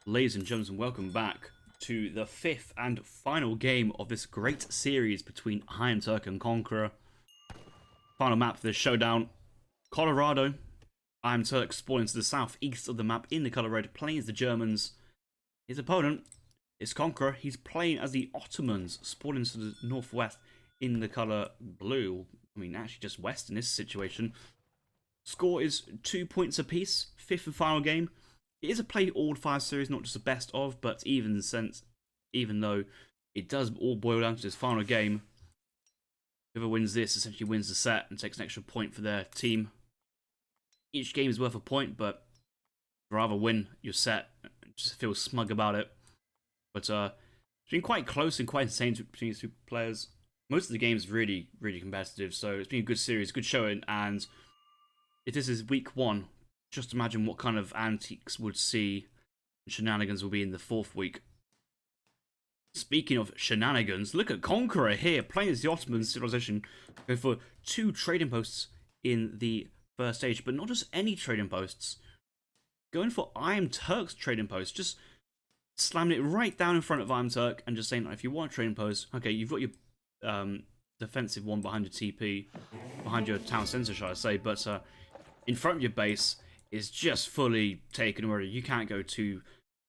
Ladies and gentlemen, welcome back to the fifth and final game of this great series between iamturk and Conqueror. Final map for this showdown. Colorado. iamturk spawning to the southeast of the map in the color red, playing as the Germans. His opponent is Conqueror. He's playing as the Ottomans, spawning to the northwest in the color blue. I mean, actually just west in this situation. Score is 2 points apiece. Fifth and final game. It is a play all 5 series, not just a best of, but even though it does all boil down to this final game, whoever wins this essentially wins the set and takes an extra point for their team. Each game is worth a point, but rather win your set and just feel smug about it. But it's been quite close and quite insane between these two players. Most of the games really, really competitive, so it's been a good series, good showing, and if this is week 1, just imagine what kind of antiques would see shenanigans will be in the 4th week. Speaking of shenanigans, look at Conqueror here, playing as the Ottoman civilization, going for 2 trading posts in the first stage, but not just any trading posts. Going for iamturk's trading post, just slamming it right down in front of iamturk and just saying, if you want a trading post, okay, you've got your defensive one behind your TP, behind your town centre, shall I say, but in front of your base is just fully taken already. You can't go to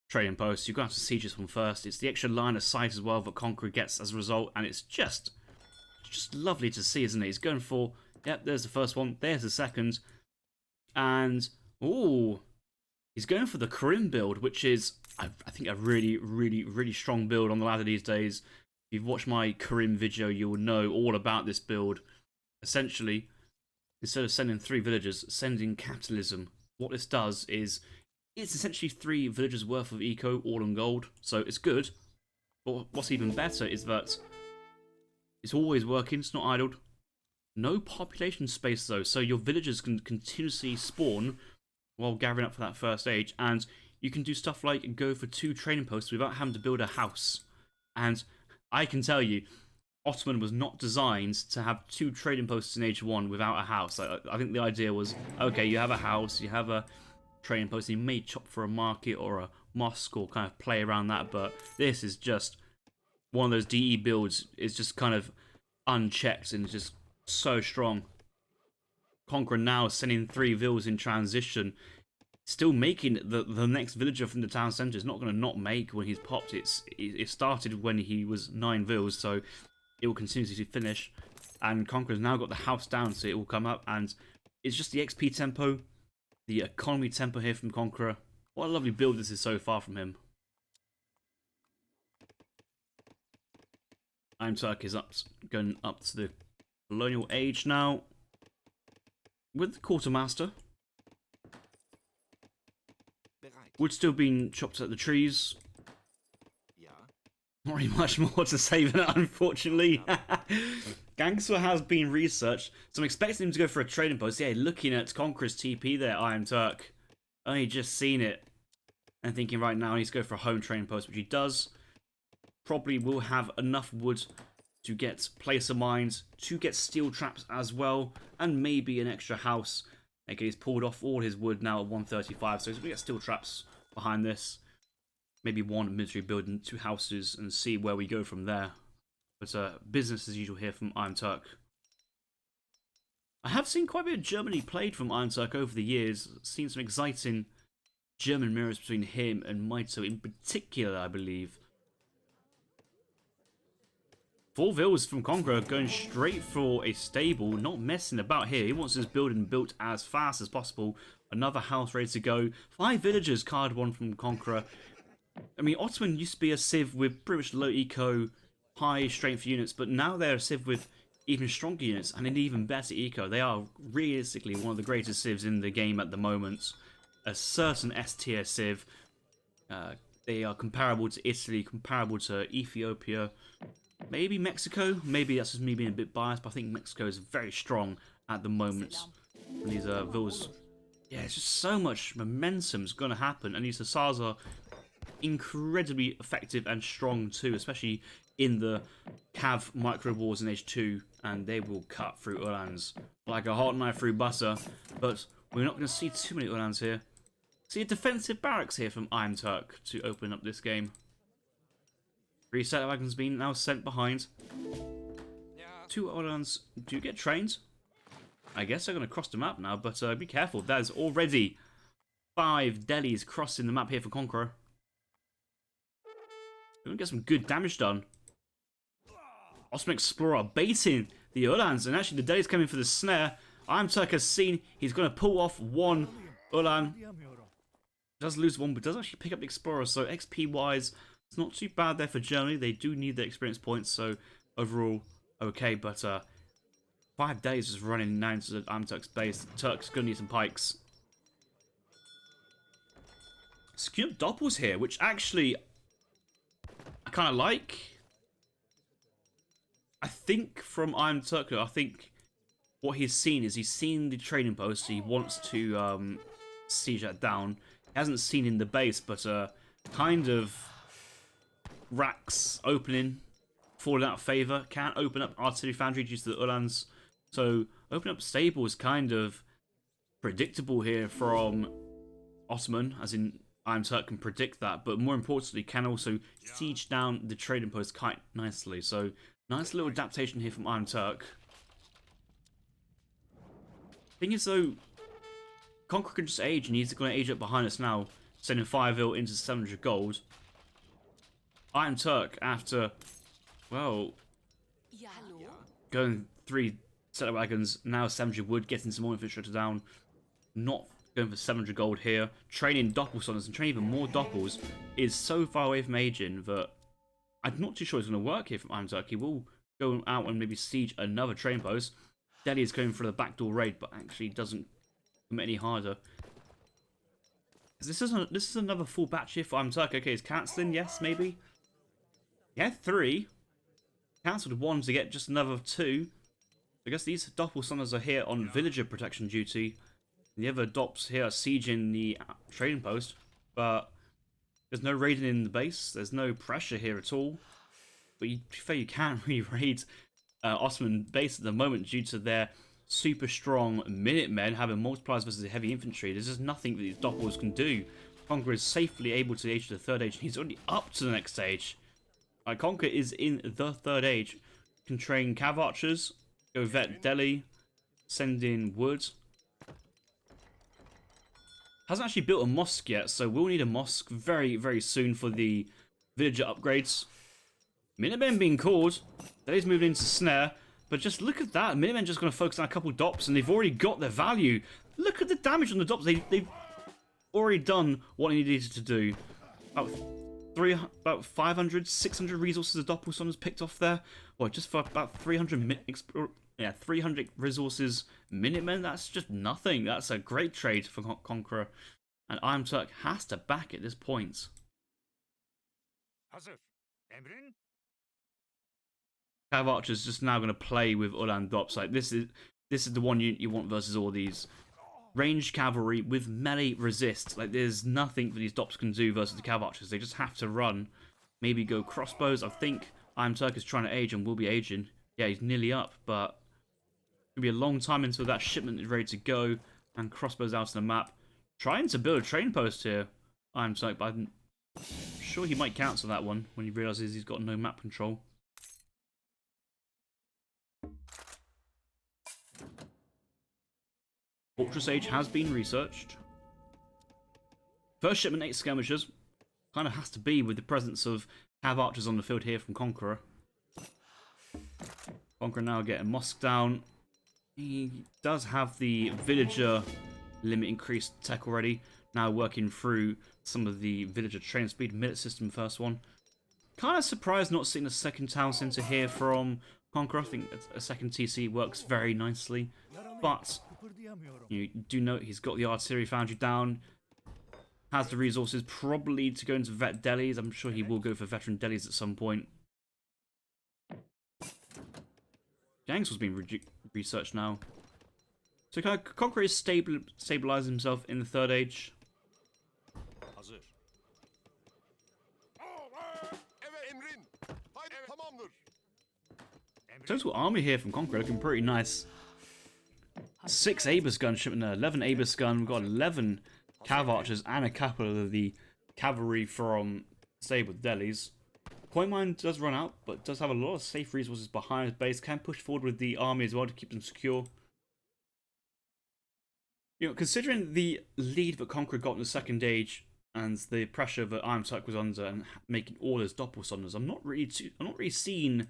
trading posts. You're going to have to siege this one first. It's the extra line of sight as well that Conqueror gets as a result, and it's just lovely to see, isn't it? He's going for, yep, there's the first one, there's the second, and, ooh, he's going for the Krim build, which is, I think, a really, really, really strong build on the ladder these days. If you've watched my Krim video, you'll know all about this build. Essentially, instead of sending 3 villagers, sending capitalism. What this does is, it's essentially 3 villagers worth of eco, all in gold, so it's good. But what's even better is that it's always working, it's not idled. No population space though, so your villagers can continuously spawn while gathering up for that first stage, and you can do stuff like go for 2 trading posts without having to build a house. And I can tell you, Ottoman was not designed to have 2 trading posts in age 1 without a house. I think the idea was, okay, you have a house, you have a trading post, and you may chop for a market or a mosque or kind of play around that, but this is just one of those DE builds. It's just kind of unchecked and just so strong. Conqueror now sending 3 villas in transition, still making the next villager from the town centre is not going to not make when he's popped. It started when he was 9 villas, so it will continuously finish, and Conqueror's now got the house down, so it will come up, and it's just the XP tempo, the economy tempo here from Conqueror. What a lovely build this is so far from him. iamturk is going up to the colonial age now, with the quartermaster. Wood still being chopped at the trees. Not really much more to say than that, unfortunately. Gangster has been researched, so I'm expecting him to go for a trading post. Yeah, looking at Conqueror's TP there, iamturk. Only just seen it. And thinking right now he needs to go for a home trading post, which he does. Probably will have enough wood to get placer mines, to get steel traps as well, and maybe an extra house. Okay, he's pulled off all his wood now at 135, so he's going to get steel traps behind this. Maybe 1 military building, 2 houses, and see where we go from there. But business as usual here from iamturk. I have seen quite a bit of Germany played from iamturk over the years. Seen some exciting German mirrors between him and Maito in particular, I believe. 4 villas from Conqueror going straight for a stable, not messing about here. He wants his building built as fast as possible. Another house ready to go. 5 villagers, card 1 from Conqueror. I mean, Ottoman used to be a civ with pretty much low eco, high strength units, but now they're a civ with even stronger units and an even better eco. They are realistically one of the greatest civs in the game at the moment. A certain S tier civ. They are comparable to Italy, comparable to Ethiopia, maybe Mexico. Maybe that's just me being a bit biased, but I think Mexico is very strong at the moment. And these villas, yeah, it's just so much momentum's going to happen, and these hussars are incredibly effective and strong too, especially in the Cav micro wars in H2, and they will cut through Uhlans like a hot knife through butter. But we're not going to see too many Uhlans here. See a defensive barracks here from iamturk to open up this game. 3 settler wagons being now sent behind. 2 Orans do get trained. I guess they're going to cross the map now, but be careful. There's already 5 delis crossing the map here for Conqueror. We're going to get some good damage done. Ottoman Explorer baiting the Ulans, and actually the delis coming for the snare. iamturk has seen he's going to pull off 1 Ulan. Does lose 1, but does actually pick up the Explorer, so XP wise, it's not too bad there for Germany. They do need the experience points, so overall, okay, but 5 days just running now into the iamturk's base. The Turks gonna need some pikes. Skewed doppels here, which actually I kind of like. I think from iamturk, I think what he's seen is he's seen the trading post, so he wants to siege that down. He hasn't seen in the base, but kind of racks opening, falling out of favour. Can't open up artillery foundry due to the Ulans. So open up stable is kind of predictable here from Ottoman, as in iamturk can predict that, but more importantly can also siege down the trading post quite nicely. So nice little adaptation here from iamturk. Thing is though, Conqueror can just age, and he's going to age up behind us now, sending 5 mil into 700 gold. iamturk, after, well, going 3 settler wagons, now 700 wood, getting some more infrastructure down. Not going for 700 gold here. Training doppelsonners and training even more doppels is so far away from aging that I'm not too sure it's going to work here from iamturk. He will go out and maybe siege another train post. Delhi is going for the backdoor raid, but actually doesn't come any harder. This is another full batch here for iamturk. Okay, is cancelling? Yes, maybe. Yeah, 3. Cancelled 1 to get just another 2. I guess these doppelsonners are here on villager protection duty. The other dops here are sieging the trading post, but there's no raiding in the base. There's no pressure here at all. But to be fair, you can't really raid Ottoman base at the moment due to their super strong Minutemen having multipliers versus heavy infantry. There's just nothing that these doppels can do. Conqueror is safely able to age to the 3rd age. He's already up to the next stage. Conqueror is in the 3rd age. Can train Cav Archers, go vet Delhi, send in wood. Hasn't actually built a mosque yet, so we'll need a mosque very, very soon for the villager upgrades. Minutemen being called. Delhi's moving into snare. But just look at that. Minutemen just going to focus on a couple dops, and they've already got their value. Look at the damage on the dops. They've already done what they needed to do. About 500, 600 resources of doppelsonners picked off there. Well, just for about 300 300 resources Minutemen. That's just nothing. That's a great trade for Conqueror. And iamturk has to back at this point. Cav Archer's just now going to play with Ulan dops. Like this is the one you want versus all these ranged cavalry with melee resist. Like there's nothing that these dops can do versus the Cav Archers. They just have to run. Maybe go crossbows. I think iamturk is trying to age and will be aging. Yeah, he's nearly up, but it'll be a long time until that shipment is ready to go. And crossbows out on the map. Trying to build a train post here, iamturk, but I'm sure he might cancel that one when he realizes he's got no map control. Fortress Age has been researched. First shipment 8 skirmishers. Kind of has to be with the presence of Cav Archers on the field here from Conqueror. Conqueror now getting mosque down. He does have the villager limit increased tech already. Now working through some of the villager train speed millet system first one. Kind of surprised not seeing a second town centre here from Conqueror. I think a second TC works very nicely. But you do note he's got the artillery foundry down. Has the resources probably to go into vet delis. I'm sure he will go for veteran delis at some point. Gangs was being researched now. So Conqueror is stabilizing himself in the 3rd age. Total army here from Conqueror looking pretty nice. 6 Abus gun shipment there, 11 Abus gun. We've got 11 Cav Archers and a couple of the cavalry from Stable Delis. Coin Mine does run out, but does have a lot of safe resources behind his base. Can push forward with the army as well to keep them secure. You know, considering the lead that Conqueror got in the second age and the pressure that iamturk was under and making all those doppelsonders, I'm not really seeing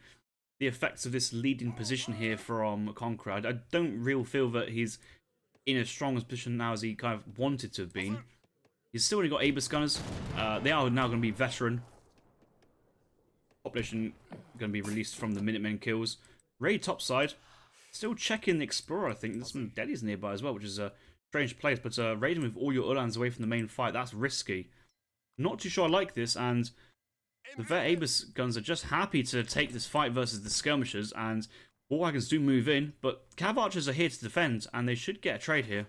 the effects of this leading position here from Conqueror. I don't really feel that he's in as strong a position now as he kind of wanted to have been. He's still only got Aegis gunners. They are now going to be veteran. Population going to be released from the Minutemen kills. Raid topside. Still checking the Explorer, I think. There's some Delis nearby as well, which is a strange place. But raiding with all your Uhlans away from the main fight, that's risky. Not too sure I like this, and the Vet Aegis guns are just happy to take this fight versus the skirmishers, and war wagons do move in, but Cav Archers are here to defend, and they should get a trade here.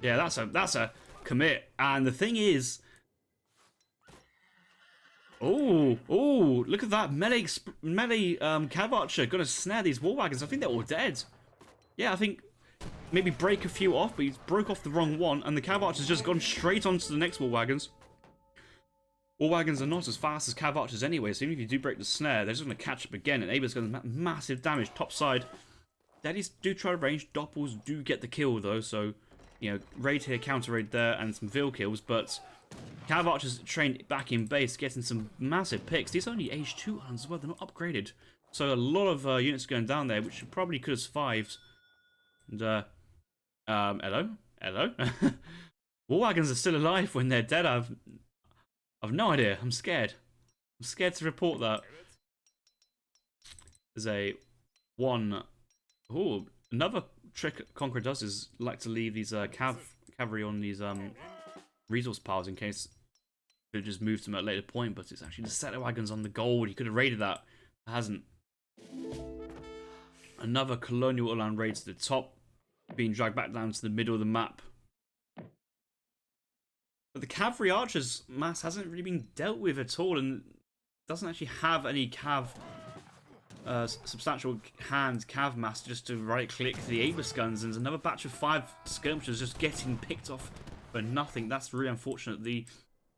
Yeah, that's a commit, and the thing is, oh, look at that melee Cav Archer gonna snare these war wagons. I think they're all dead. Yeah, I think maybe break a few off, but he's broke off the wrong one, and the Cav Archer's just gone straight onto the next war wagons. War wagons are not as fast as Cav Archers anyway, so even if you do break the snare, they're just going to catch up again, and Aegis going to massive damage topside. Delis do try to range, Doppels do get the kill though, so, you know, raid here, counter raid there, and some Vil kills, but Cav Archers trained back in base, getting some massive picks. These are only age 2 ones as well, they're not upgraded. So a lot of units going down there, which probably could have survived. And, hello? War wagons are still alive when they're dead. I've no idea. I'm scared. I'm scared to report that. There's a one. Oh, another trick Conqueror does is like to leave these cavalry on these resource piles in case villagers move to them at a later point. But it's actually the settler wagons on the gold. He could have raided that. It hasn't. Another colonial Ulan raid to the top, being dragged back down to the middle of the map. But the Cavalry Archers mass hasn't really been dealt with at all, and doesn't actually have any Cav, substantial hand Cav mass just to right click the Aegis guns, and another batch of 5 skirmishers just getting picked off for nothing. That's really unfortunate. The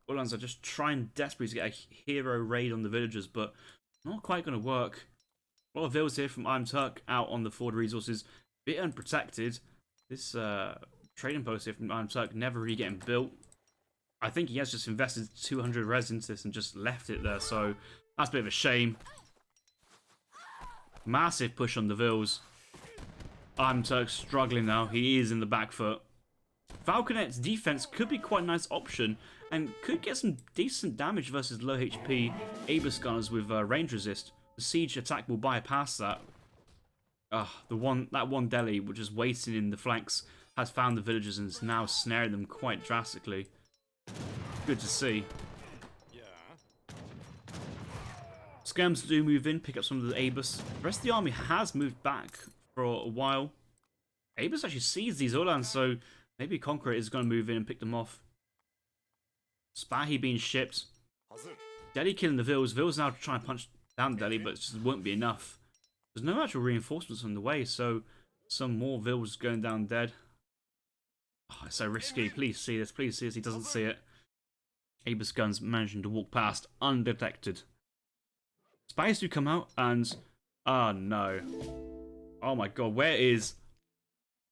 Uhlans are just trying desperately to get a hero raid on the villagers, but not quite going to work. A lot of Vils here from iamturk out on the forward resources, a bit unprotected. This trading post here from iamturk never really getting built. I think he has just invested 200 res into this and just left it there, so that's a bit of a shame. Massive push on the Vils. iamturk struggling now. He is in the back foot. Falconet's defense could be quite a nice option and could get some decent damage versus low HP Aegis gunners with range resist. The siege attack will bypass that. That one deli, which is waiting in the flanks, has found the villagers and is now snaring them quite drastically. Good to see. Skirms do move in, pick up some of the Aegis. The rest of the army has moved back for a while. Aegis actually sees these Uhlans, so maybe Conqueror is going to move in and pick them off. Spahi being shipped. Deli killing the Vils. Vils now trying to punch down the Deli, but it just won't be enough. There's no actual reinforcements on the way, so some more Vils going down dead. Oh, it's so risky. Please see this. Please see this. He doesn't see it. Aegis guns managing to walk past undetected. Spies do come out and... oh no. Oh my god. Where is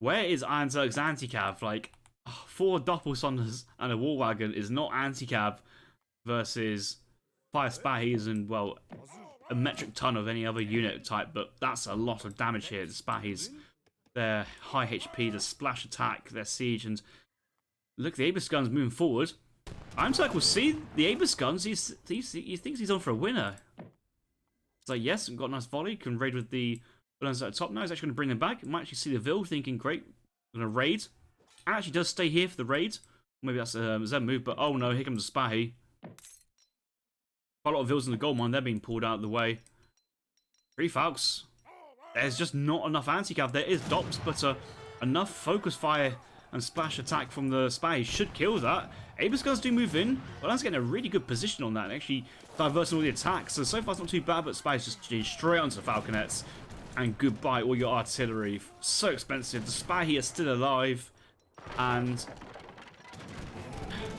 iamturk's anti-cav? Like, 4 doppelsonders and a war wagon is not anti-cav versus 5 Spahis and, well, a metric ton of any other unit type. But that's a lot of damage here. The Spahis, their high HP, the splash attack, their siege, and look, the Aegis guns moving forward. iamturk will see the Aegis guns. He thinks he's on for a winner. It's like, yes, got a nice volley. Can raid with the Uhlans at the top now. He's actually going to bring them back. Might actually see the Vil thinking, great, I'm going to raid. Actually does stay here for the raid. Maybe that's a Zen move, but oh no, here comes the Spahi. Quite a lot of Vils in the gold mine. They're being pulled out of the way. 3 Falks. There's just not enough anti-cav. There is Dops, but enough focus fire and splash attack from the Spahi should kill that. Aegis guns do move in. Well, that's getting a really good position on that and actually diversing all the attacks. So far it's not too bad, but Spahi's just straight onto the Falconets. And goodbye all your artillery. So expensive. The Spahi are still alive. And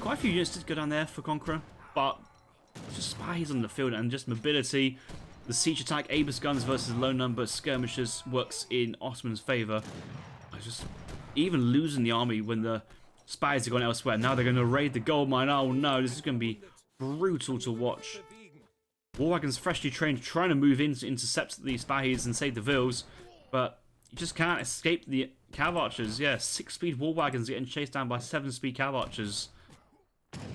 quite a few units did go down there for Conqueror, but just spies on the field and just mobility. The siege attack, Abus guns versus low number skirmishers works in Ottoman's favour. Just even losing the army when the spies are gone elsewhere. Now they're going to raid the gold mine. Oh no, this is going to be brutal to watch. War wagons freshly trained, trying to move in to intercept the Spahis and save the Vils, but you just can't escape the Cav Archers. Yeah, 6-speed war wagons getting chased down by 7-speed Cav Archers.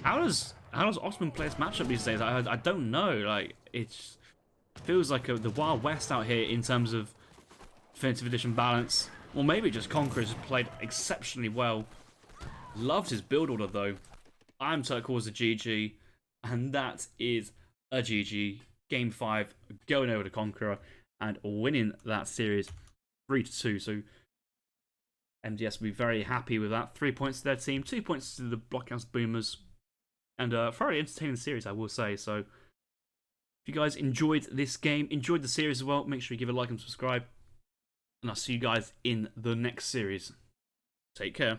How does Ottoman play this matchup these days? I don't know. Like, it feels like the Wild West out here in terms of definitive edition balance. Or maybe just Conquerors played exceptionally well. Loved his build order though. iamturk was a GG, and that is a GG. Game 5, going over to Conqueror and winning that series 3-2. So MDS will be very happy with that. 3 points to their team, 2 points to the Blockhouse Boomers, and a thoroughly entertaining series, I will say. So if you guys enjoyed this game, enjoyed the series as well, make sure you give it a like and subscribe. And I'll see you guys in the next series. Take care.